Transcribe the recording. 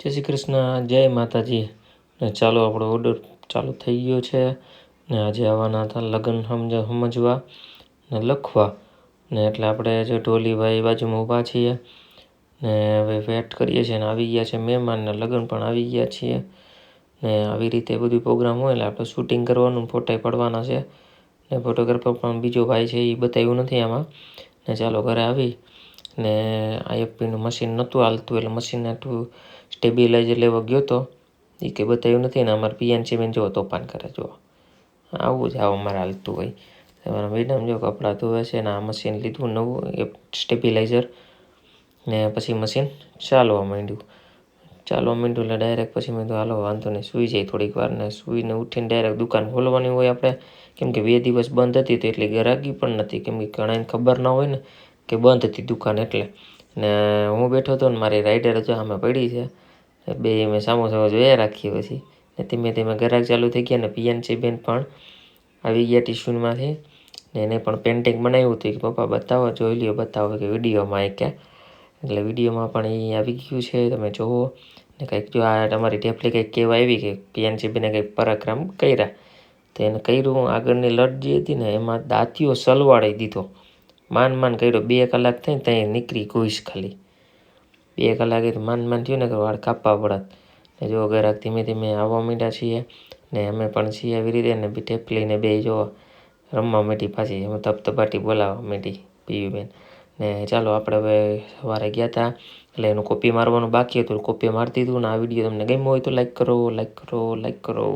જય શ્રી કૃષ્ણ, જય માતાજી. ને ચાલો આપણો ઓર્ડર ચાલુ થઈ ગયો છે ને આજે આવવાના હતા લગ્ન સમજવા ને લખવા ને એટલે આપણે જો ઢોલીભાઈ બાજુમાં ઊભા છીએ ને હવે વેટ કરીએ છીએ ને આવી ગયા છે મહેમાન ને લગ્ન પણ આવી ગયા છીએ ને આવી રીતે બધું પ્રોગ્રામ હોય એટલે આપણે શૂટિંગ કરવાનું ફોટા પડવાના છે ને ફોટોગ્રાફર પણ બીજો ભાઈ છે એ બતાવ્યું નથી આમાં ને ચાલો ઘરે આવી ને આઈએફપીનું મશીન નહોતું હાલતું એટલે મશીન આટલું સ્ટેબિલાઇઝર લેવા ગયો તો એ કંઈ બતાવ્યું નથી ને અમારે પીએનસી બેન જો તોફાન કરે જો આવું જ અમારે હાલતું હોય તમારા મેડમ જો કપડાં ધોવે છે ને આ મશીન લીધું નવું એ સ્ટેબિલાઇઝર ને પછી મશીન ચાલવા માંડ્યું એટલે ડાયરેક્ટ પછી મેં તો હાલો વાંધો નહીં સૂઈ જાય થોડીક વાર ને સૂઈને ઉઠીને ડાયરેક્ટ દુકાન ખોલવાની હોય આપણે કેમ કે 2 દિવસ બંધ હતી તો એટલી ગ્રાહકી પણ નથી કેમ કે ઘણાને ખબર ના હોય ને કે બંધ હતી દુકાન એટલે ને હું બેઠો હતો ને મારી રાઈડર જો આમે પડી છે બે મેં સામો જોયા રાખીએ પછી ને ધીમે ધીમે ગ્રાહક ચાલુ થઈ ગયા ને પીએનસી બેન પણ આવી ગયા ટ્યુશનમાંથી ને એને પણ પેઇન્ટિંગ બનાવ્યું હતું કે પપ્પા બતાવો જોઈ લ્યો બતાવો કે વિડીયોમાં એ કે એટલે વિડીયોમાં પણ એ આવી ગયું છે તમે જુઓ ને કંઈક જો આ તમારી ટેપલી કંઈક કહેવા આવી કે પીએનસી બેને કંઈક પરાક્રમ કર્યા તો એને કર્યું આગળની લટ જે હતી ને એમાં દાંતીઓ સલવાડી દીધો માન કર્યો 2 કલાક થઈને ત્યાં નીકળી ઘૂસ ખાલી 2 કલાકે માન થયું ને કે વાળ કાપવા પડત ને જો ગ્રાહક ધીમે ધીમે આવવા માંડ્યા છીએ ને અમે પણ છીએ આવી રીતે ને ટેપલીને બે જો રમવા માંડી પાછી અમે તપતપાટી બોલાવવા માંડી પીવી બેન ને ચાલો આપણે હવે સવારે ગયા હતા એટલે એનું કોપી મારવાનું બાકી હતું કોપી મારી દીધું ને આ વિડીયો તમને ગમ્યો હોય તો લાઈક કરો.